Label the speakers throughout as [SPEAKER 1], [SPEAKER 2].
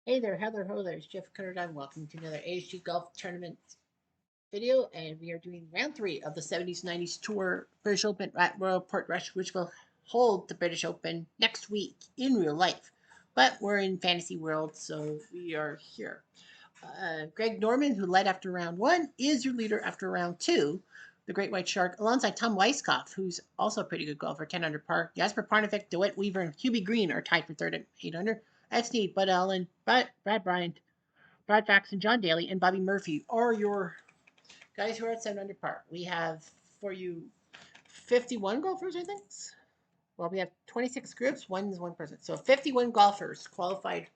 [SPEAKER 1] Hey there, Heather Ho, there's Jeff Cutterdine. Welcome to another ASG Golf Tournament video, and we are doing round 3 of the 70s 90s Tour British Open at Royal Portrush, which will hold the British Open next week in real life. But we're in fantasy world, so we are here. Greg Norman, who led after round 1, is your leader after round 2. The Great White Shark, alongside Tom Weiskopf, who's also a pretty good golfer, 10 under par. Jasper Parnevik, DeWitt Weaver, and Hubie Green are tied for third at 8 under. Ed Snead, Bud Allen, Brad Bryant, Brad Faxon, John Daly, and Bobby Murphy are your guys who are at 7 under par. We have for you 51 golfers, I think. Well, we have 26 groups. One is one person. So 51 golfers qualified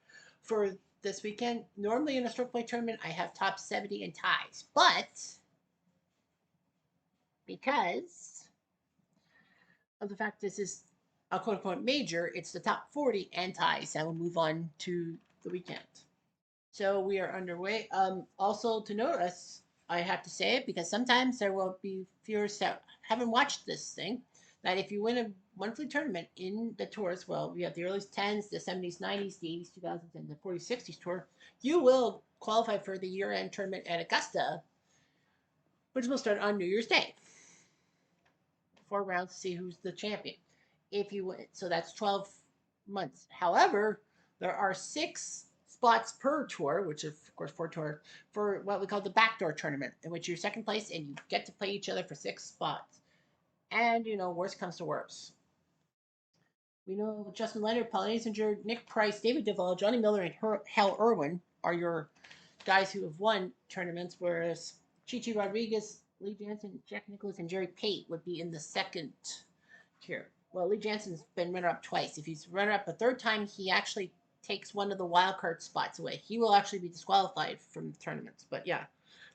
[SPEAKER 1] for this weekend. Normally in a stroke play tournament, I have top 70 and ties. But because of the fact this is a quote unquote major, it's the top 40 and ties that will move on to the weekend. So we are underway. Also to notice, I have to say it because sometimes there will be viewers that haven't watched this thing. That if you win a monthly tournament in the tours, well, we have the early 10s, the 70s, 90s, the 80s, 2000s, and the 40s, 60s tour, you will qualify for the year-end tournament at Augusta, which will start on New Year's Day. 4 rounds to see who's the champion. If you win, so that's 12 months. However, there are 6 spots per tour, which is of course 4 tours, for what we call the backdoor tournament, in which you're second place and you get to play each other for 6 spots. And worst comes to worst. We know Justin Leonard, Paul Azinger, Nick Price, David Duval, Johnny Miller, and Hal Irwin are your guys who have won tournaments, whereas Chichi Rodriguez, Lee Jansen, Jack Nicklaus, and Jerry Pate would be in the second tier. Well, Lee Jansen's been runner-up twice. If he's runner-up a third time, he actually takes one of the wild card spots away. He will actually be disqualified from the tournaments. But yeah,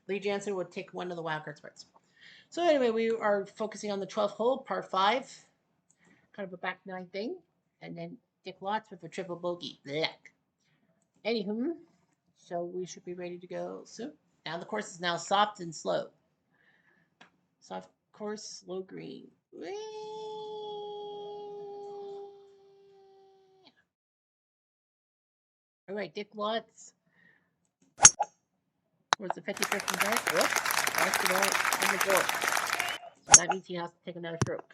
[SPEAKER 1] Lee Jansen would take one of the wild card spots. So anyway, we are focusing on the 12th hole, par 5, kind of a back 9 thing, and then Dick Lotz with a triple bogey. Blech. Anywho, so we should be ready to go soon. Now the course is now soft and slow. Soft course, slow green. Whee! All right, Dick Lotz. Where's the 51st and back? Whoops. That's the ball on the board. So that means he has to take another stroke.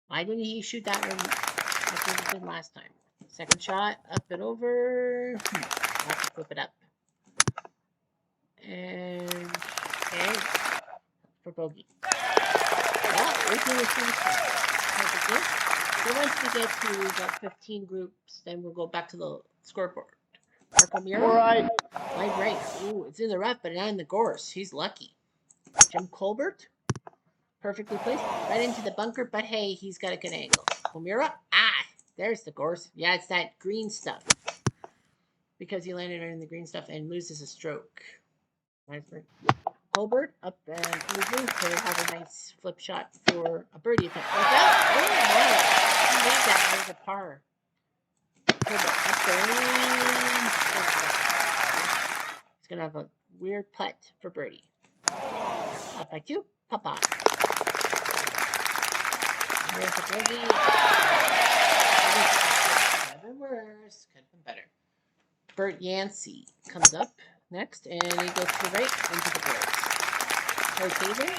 [SPEAKER 1] Why didn't he shoot that one like he did last time? Second shot, up and over. I'll have to flip it up. And okay, for bogey. Well, we're doing the first one. So once we get to about 15 groups, then we'll go back to the scoreboard. Marco Miro. All right. Wide right. Ooh, it's in the rough, but not in the gorse. He's lucky. Jim Colbert. Perfectly placed. Right into the bunker, but hey, he's got a good angle. O'Meara. There's the gorse. Yeah, it's that green stuff. Because he landed in the green stuff and loses a stroke. Nice break. Colbert up and over to have a nice flip shot for a birdie attempt. Watch out! Oh, nice. He made that as a par. Colbert up there. He's going to have a weird putt for birdie. Up by 2. Papa. There's a bogey. Never worse. Could have been better. Bert Yancey comes up next, and he goes to the right into the boards. Corey Taven.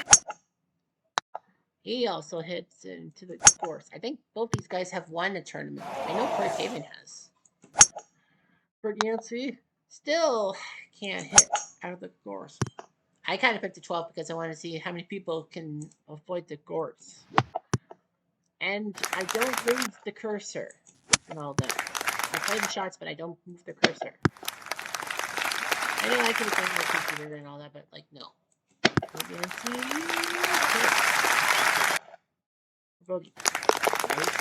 [SPEAKER 1] He also hits into the course. I think both these guys have won a tournament. I know Corey Taven has. Bert Yancey still can't hit out of the course. I kind of picked the 12 because I want to see how many people can avoid the gorse. And I don't move the cursor and all that. I play the shots, but I don't move the cursor. I know I could have done my computer and all that, but no. Bogey. Right.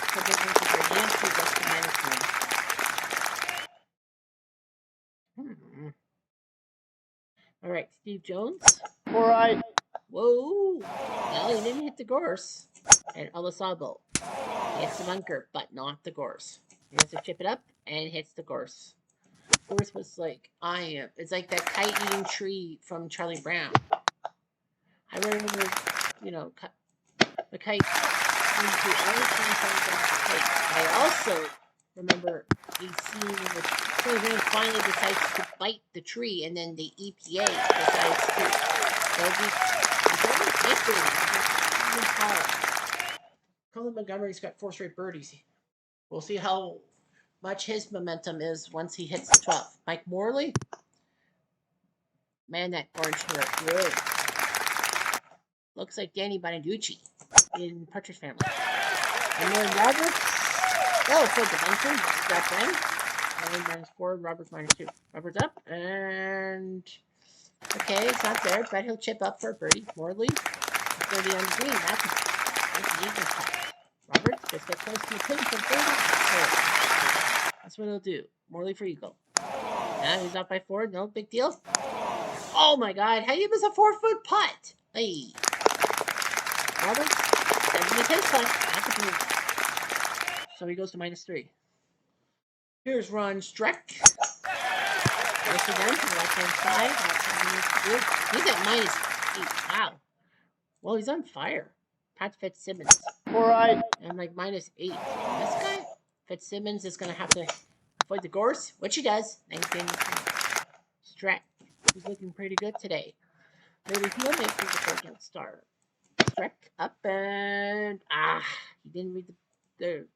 [SPEAKER 1] So big one for Yancey goes to -1. All right, Steve Jones. All right. Whoa. Well, he didn't hit the gorse. And Olasabo hits the bunker, but not the gorse. He has to chip it up and hits the gorse. Gorse was like, it's like that kite-eating tree from Charlie Brown. I remember, the kite eating tree. I was trying to find the kite. I also remember a scene in which Senator finally decides to bite the tree, and then the EPA decides to. Colin Montgomery's got 4 straight birdies. We'll see how much his momentum is once he hits the 12th. Mike Morley, man, that orange hair really looks like Danny Bonaducci in Partridge Family. And then Roberts, for the bunker, strap in. -4, Roberts -2. Roberts up, and okay, it's not there, but he'll chip up for a birdie. Morley, 30 on the green. That's an eagle putt. Roberts just get close to the pin for 30. That's what he'll do. Morley for eagle. Now he's off by 4. No big deal. Oh my God! How do you miss a 4-foot putt? Hey, Roberts doesn't miss his putt. That's a move. So he goes to -3. Here's Ron Streck. Once again to the left-hand side. He's at -8. Wow. Well, he's on fire. Pat Fitzsimmons.
[SPEAKER 2] All right.
[SPEAKER 1] And like -8. This guy, Fitzsimmons, is going to have to avoid the gorse, which he does. Streck, who's looking pretty good today. Maybe he'll make the second star. Streck up and he didn't read the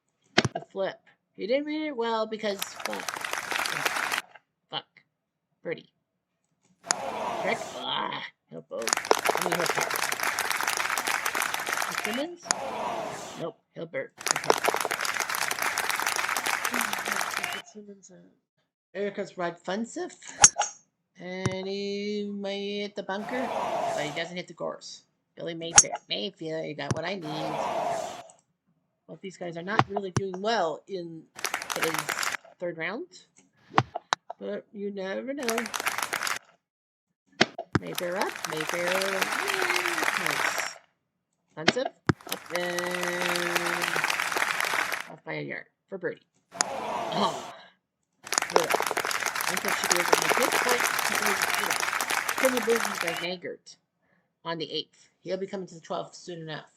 [SPEAKER 1] flip. He didn't read it well because fuck. Birdie. Streck. He'll both. He'll par. Simmons? Nope, he'll bird. There comes Rod Funseth. And he might hit the bunker, but he doesn't hit the gorse. Billy Mayfair. Mayfield, you got what I need. Well, these guys are not really doing well in his 3rd round, but you never know. Mayfair up, Mayfair. Nice. Funseth up and off by a yard for birdie. Oh, good. Funseth should be able to make this point. Kenny Boogie by Nagert on the 8th. He'll be coming to the 12th soon enough.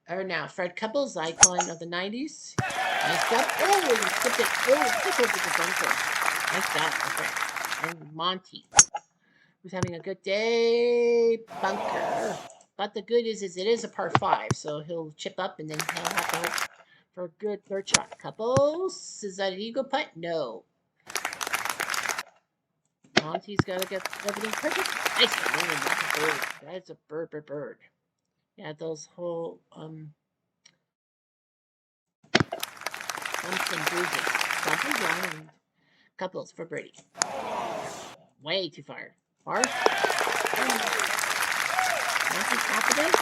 [SPEAKER 1] Now, Fred Couples, icon of the 90s. Nice job. Oh, he skipped it. Oh, just over the bunker. Nice job, okay. And Monty, who's having a good day. Bunker. But the good is it is a par 5, so he'll chip up and then he'll have to hope for a good 3rd shot. Couples, is that an eagle putt? No. Monty's got to get everything perfect. Nice one. That's a bird. That's a bird. Yeah, those whole bumps and bruises. Couples for birdie. Way too far. Monty's confident.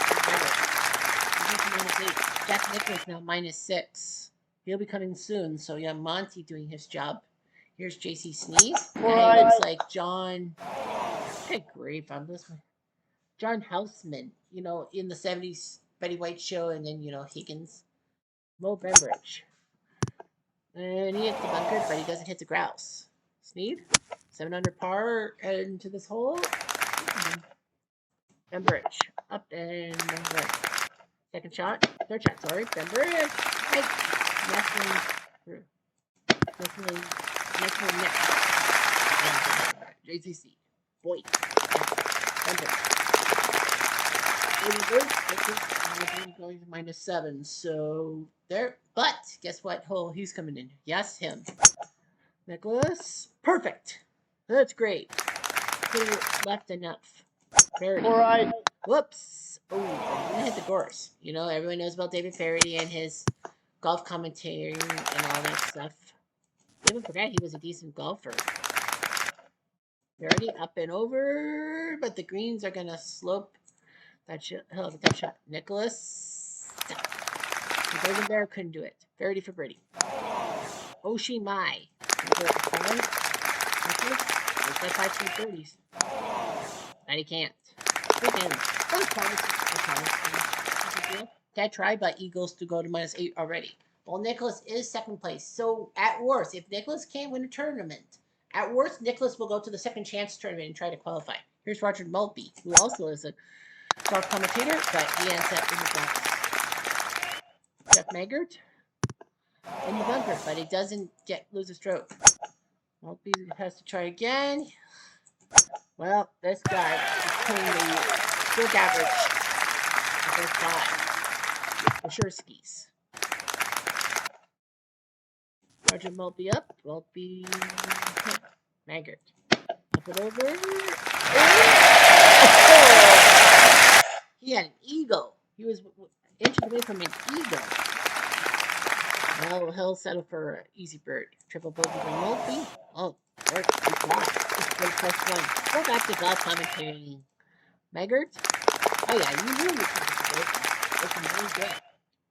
[SPEAKER 1] -8. Jack Nicklaus now -6. He'll be coming soon. So yeah, Monty doing his job. Here's JC Sneed. Guy looks like John. Good grief, I'm listening. John Houseman, in the 70s Betty White show, and then, Higgins. Mo Bembridge. And he hits the bunker, but he doesn't hit the grouse. Sneed, 7 under par into this hole. Bembridge, up and right. 2nd shot, 3rd shot, sorry. Bembridge, right. Nestle next. JCC, Boyd, Bembridge. Going to -7, so there. But guess what hole he's coming in? Yes, him. Nicholas, perfect. That's great. Put it left enough. Faraday.
[SPEAKER 2] All right.
[SPEAKER 1] Whoops. Oh, but he didn't hit the gorse. Everyone knows about David Faraday and his golf commentary and all that stuff. Even forgot he was a decent golfer. Faraday up and over, but the greens are gonna slope. He'll have a tough shot. Nicholas. The Golden Bear couldn't do it. Faraday for birdie. Oshie Mai. Nicholas. He's got 5 straight birdies. But he can't. That try, but Eagles to go to -8 already. Well, Nicholas is 2nd place. So at worst, if Nicholas can't win a tournament, at worst, Nicholas will go to the Second Chance tournament and try to qualify. Here's Roger Mulvey, who also is a golf commentator, but he ends up in the box. Jeff Maggart. in the bunker, but he doesn't lose a stroke. Maltby has to try again. Well, this guy is putting the stroke average above 5. The sure skis. Roger Maltby up. Maltby. Maggart. Up and over. Oh! He had an eagle. He was inches away from an eagle. Well, he'll settle for an easy bird. Triple bogey for Maltby. Oh, work. He got it. It's good +1. Go back to golf commentating. Maggart? Oh, yeah, you knew you could be looking really good.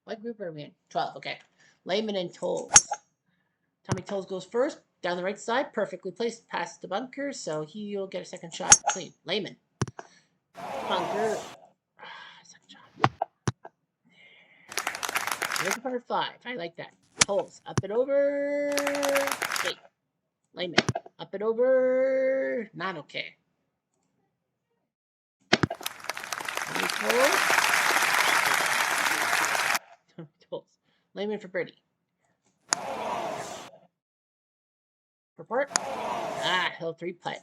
[SPEAKER 1] What group are we in? 12, okay. Lehman and Tolles. Tommy Tolles goes first. Down the right side, perfectly placed past the bunker, so he'll get a second shot clean. Lehman. Bunker. Second shot. Looking for 5. I like that. Tolles. Up and over. Okay. Lehman. Up and over. Not okay. Tommy Tolles. Tommy Tolles. Lehman for birdie. Report. He'll 3-putt.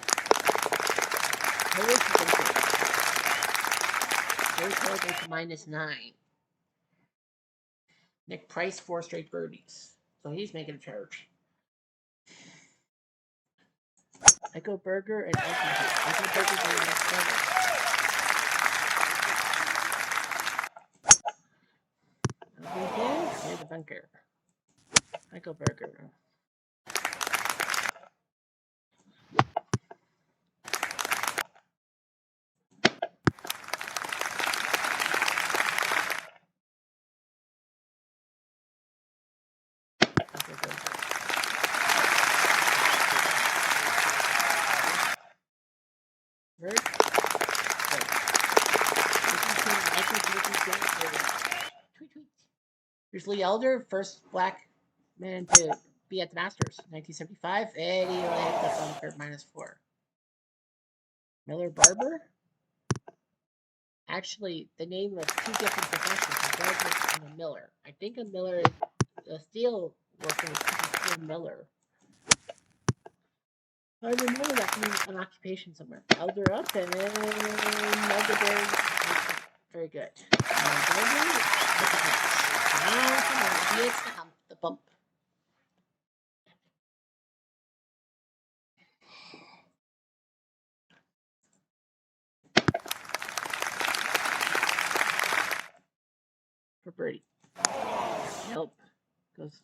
[SPEAKER 1] He'll go to -9. Nick Price, 4 straight birdies. So he's making a charge. Echo Burger and Echo Burger going next level. Here's the bunker. Echo Burger. Here's Lee Elder, first black man to be at the Masters, 1975. And he only hit the bunker -4. Miller Barber. Actually, the name of 2 different professions, a Barber and a Miller. I think a Miller is a steel worker, Steel Miller. I remember that being an occupation somewhere. Elder up and Elderberry. Very good. Now, come on, he hits the hump, the bump. For birdie. Nope. Goes.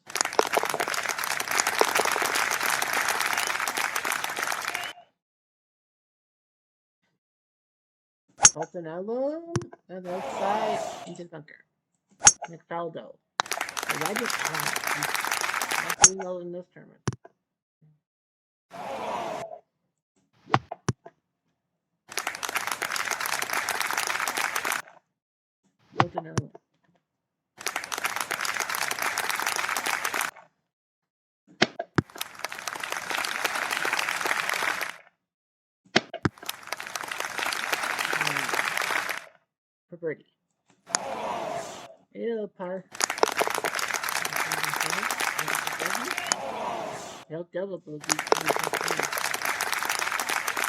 [SPEAKER 1] Bolton Alum on the outside into the bunker. McFaldo. Why did not doing well in this tournament? Bolton Alum. For birdie. Ew, par. He'll double bogey.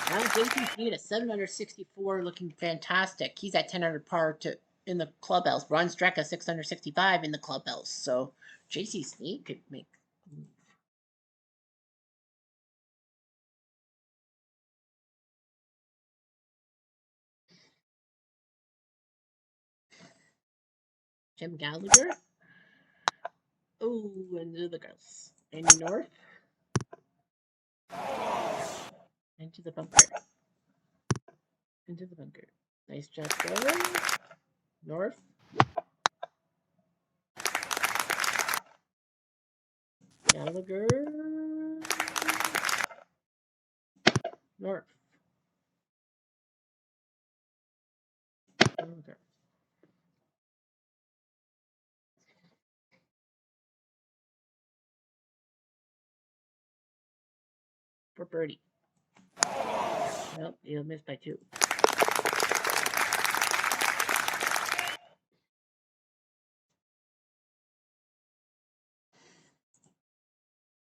[SPEAKER 1] Now JT Sneed at 764, looking fantastic. He's at 10 under par in the clubhouse. Ron Streck at 665 in the clubhouse. So JC Sneed could make a move. Jim Gallagher. Oh, and the other girls. Andy North. Into the bunker. Into the bunker. Nice job there. North. Gallagher. North. Gallagher. For birdie. Nope, he'll miss by 2.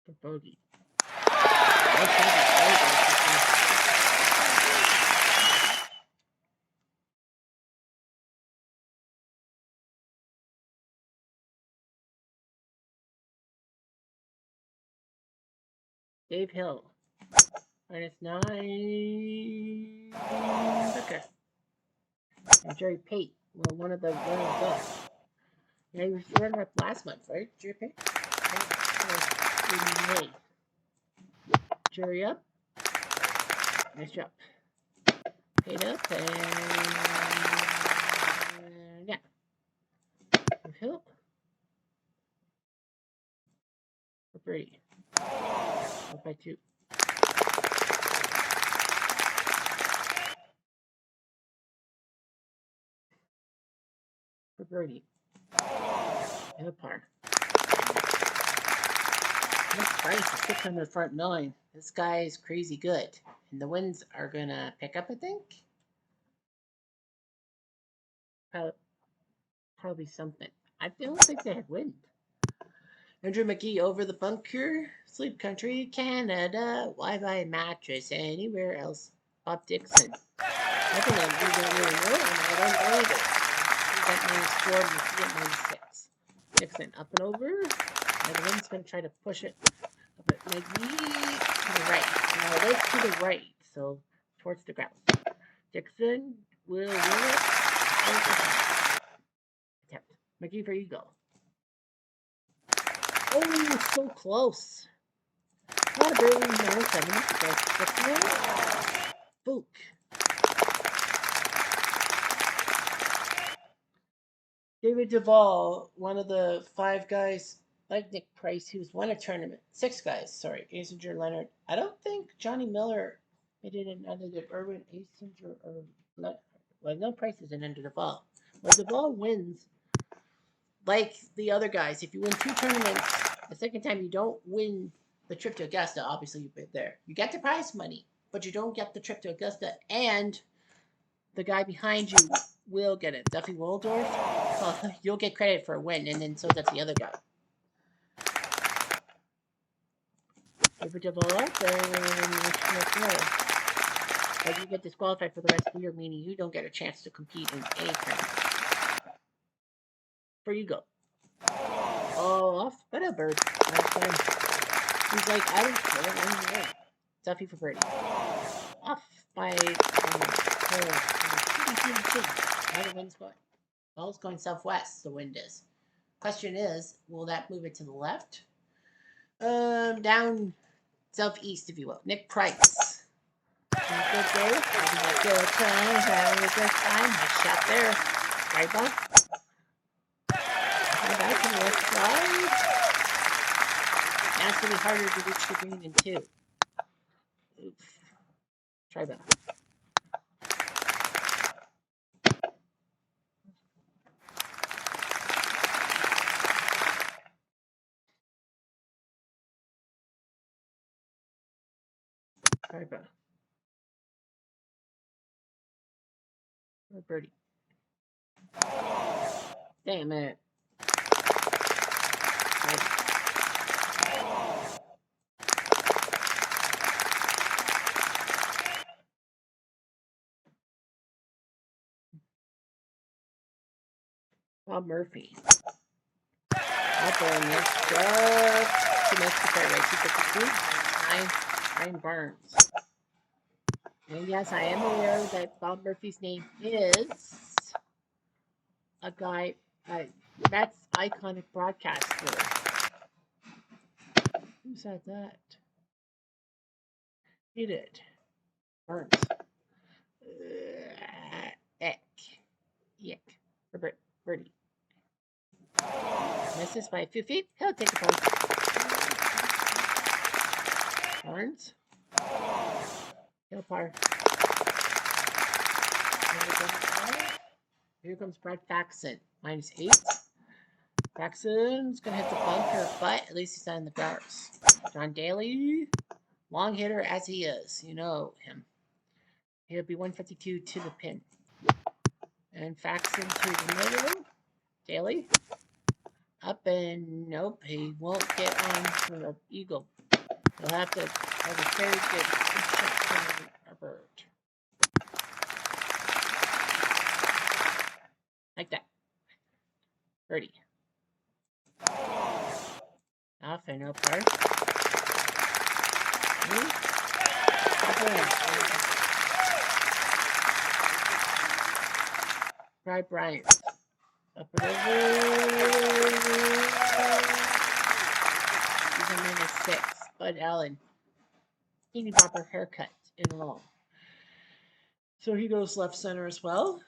[SPEAKER 1] for bogey. Dave Hill. -9. Okay. And Jerry Pate. Well, one of the runners up. Yeah, he was runner up last month, right? Jerry Pate? May. Jerry up. Nice job. Pate up and yeah. Dave Hill. For Brady. Up by 2. For Brody. And a par. Nick Price is 6 on the front 9. This guy is crazy good. And the winds are going to pick up, I think. Probably something. I don't think they had wind. Andrew McGee over the bunker. Sleep Country, Canada. Why buy mattress anywhere else? Bob Dixon. I think I'm doing really well, and I don't know either. He's at -4, McGee at -6. Dixon up and over. And the wind's going to try to push it. But McGee to the right. Now it is to the right, so towards the ground. Dixon will win it. Attempt. McGee for eagle. Oh, so close. Not a birdie, -7. Okay, Dixon. Book. David Duvall, one of the 5 guys, like Nick Price, who's won a tournament. 6 guys, sorry. Asinger, Leonard. I don't think Johnny Miller made it in under the Irwin, Asinger, or well, no Price isn't under Duvall. Well, Duvall wins like the other guys. If you win 2 tournaments, the second time you don't win the trip to Augusta, obviously you've been there. You get the prize money, but you don't get the trip to Augusta, and the guy behind you will get it. Duffy Waldorf, you'll get credit for a win, and then so does the other guy. Give it Duvall up, but you get disqualified for the rest of the year, meaning you don't get a chance to compete in any tournament. Where you go? Oh, off, but a bird. He's like, I don't care, I'm here. Duffy for birdie. Off by how the wind's going? Well, it's going southwest, the wind is. Question is, will that move it to the left? Down southeast, if you will. Nick Price. Having a good day. Having a good time. Having a good time. Nice shot there. Right ball. Back to the left side. That's going to be harder to reach the green in 2. Oof. Try that. Try that. Or birdie. Damn it. Bob Murphy. Up there, next up. She makes the fairway. 252. Ryan Barnes. And yes, I am aware that Bob Murphy's name is a guy, that's iconic broadcaster. Who said that? He did. Burns. Yick. Robert Birdie. Misses by a few feet. He'll take a punch. Burns. Hill par. Here comes Brad Faxon. -8. Faxon's going to hit the bunker, but at least he's not in the bars. John Daly. Long hitter as he is. You know him. He'll be 152 to the pin. And Faxon to the middle. Daly. Up and nope, he won't get on for the eagle. He'll have to have a very good shot for a bird. Like that. Birdie. Off and no par. Try Bryant. Up and over. He's a -6. Bud Allen. Teeny bopper haircut in long. So he goes left center as well.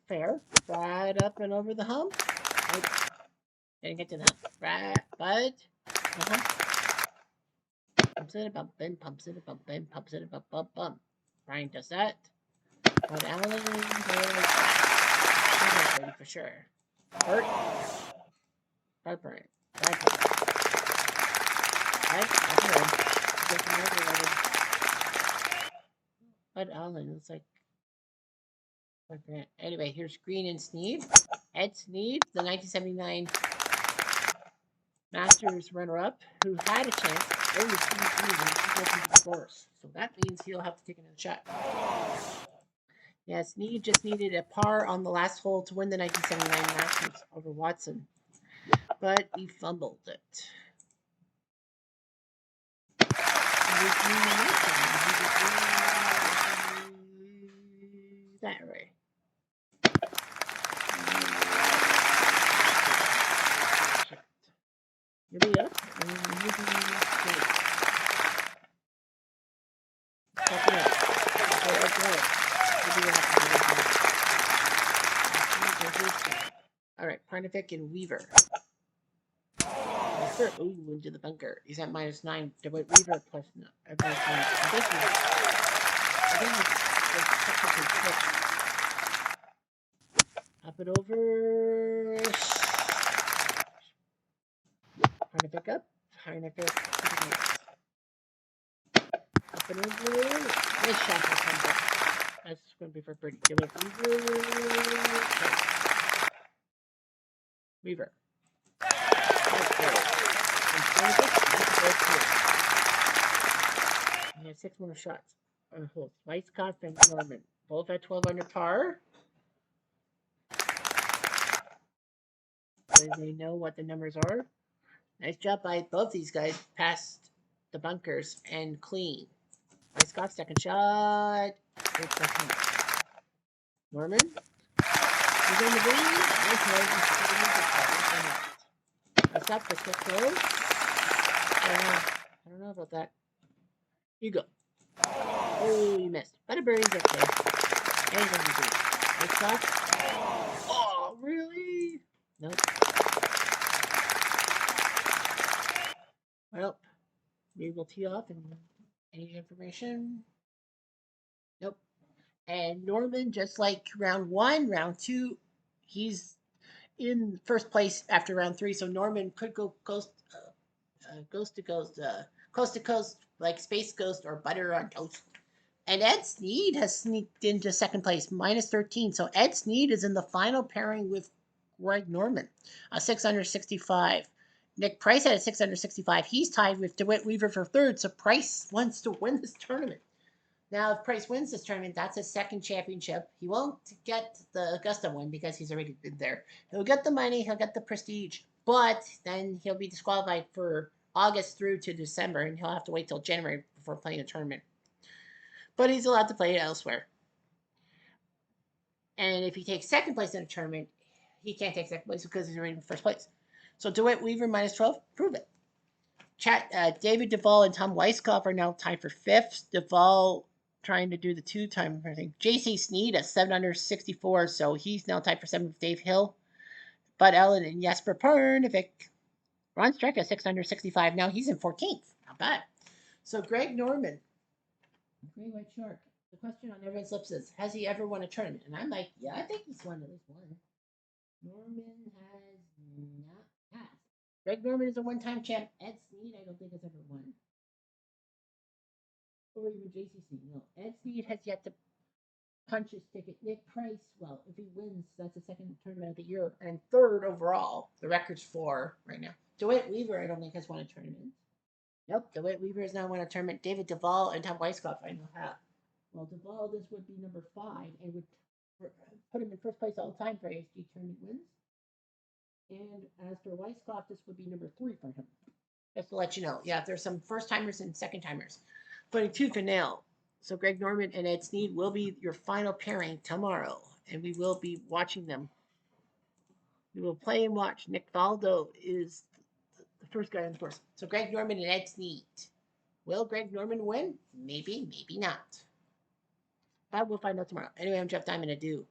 [SPEAKER 1] Fair. Right up and over the hump. Right. Didn't get to the hump. Right, Bud. The hump. Pumps it a bumpin', pumps it a bumpin', pumps it a bump, bump, bump. Brian does that. Bud Allen goes back. For sure. Burt. Bud Brian. Bud Bud Allen looks like. Anyway, here's Green and Sneed. Ed Sneed, the 1979 Masters runner-up, who had a chance. Only 3 seasons to get into the course. So that means he'll have to take another shot. Yeah, Sneed just needed a par on the last hole to win the 1979 Masters over Watson. But he fumbled it. That way. Maybe up and maybe straight. Top it up. All right, Parnevik and Weaver. Ooh, into the bunker. He's at -9. DeWitt Weaver plus no. I think technically 6. Up and over. Parnevik up. Parnevik. Up and over. Nice shot for Parnevik. That's going to be for birdie. DeWitt Weaver. Okay. Weaver. He had 6 more shots on the hole. Weisskopf and Norman, both at 12 under par. So they know what the numbers are. Nice job by both these guys. Past the bunkers and clean. Weisskopf, second shot. Norman. He's in the lead. Weisskopf just gets close. I don't know about that. You go. Oh, you missed. But a birdie's okay. Anything to do. Nice shot. Oh, really? Nope. Well, maybe we'll tee off and any information. Nope. And Norman, just like round 1, round 2, he's in first place after round 3. So Norman could go coast to coast, like Space Ghost or Butter on Toast. And Ed Sneed has sneaked into second place, -13. So Ed Sneed is in the final pairing with Greg Norman, a 6 under 65. Nick Price had a 6 under 65. He's tied with DeWitt Weaver for third. So Price wants to win this tournament. Now, if Price wins this tournament, that's his second championship. He won't get the Augusta one because he's already been there. He'll get the money, he'll get the prestige, but then he'll be disqualified for August through to December, and he'll have to wait till January before playing a tournament. But he's allowed to play it elsewhere. And if he takes second place in a tournament, he can't take second place because he's already in first place. So DeWitt Weaver -12, prove it. David Duvall and Tom Weisskopf are now tied for 5th. Duvall trying to do the 2-time thing. J.C. Sneed at 7 under 64, so he's now tied for 7th with Dave Hill. Bud Allen and Jesper Parnevik. Ron Streck at 6 under 65. Now he's in 14th. Not bad. So Greg Norman. Great White Shark. The question on everyone's lips is, has he ever won a tournament? And I'm like, yeah, I think he's won at least one. Norman has not passed. Greg Norman is a one-time champ. Ed Sneed, I don't think has ever won. Or even JC Sneed. No, Ed Sneed has yet to punches ticket. Nick Price, well, if he wins, that's the second tournament of the year and third overall. The record's 4 right now. DeWitt Weaver, I don't think, has won a tournament. Nope, DeWitt Weaver has not won a tournament. David Duvall and Tom Weiskopf, I know have. Well, Duvall, this would be number 5 and would put him in first place all time for ASG tournament wins. And as for Weiskopf, this would be number 3 for him. Just to let you know. Yeah, there's some first timers and second timers. But tooth and nail. So Greg Norman and Ed Sneed will be your final pairing tomorrow, and we will be watching them. We will play and watch. Nick Valdo is the first guy on the course. So Greg Norman and Ed Sneed. Will Greg Norman win? Maybe, maybe not. But we'll find out tomorrow. Anyway, I'm Jeff Diamond. Adieu.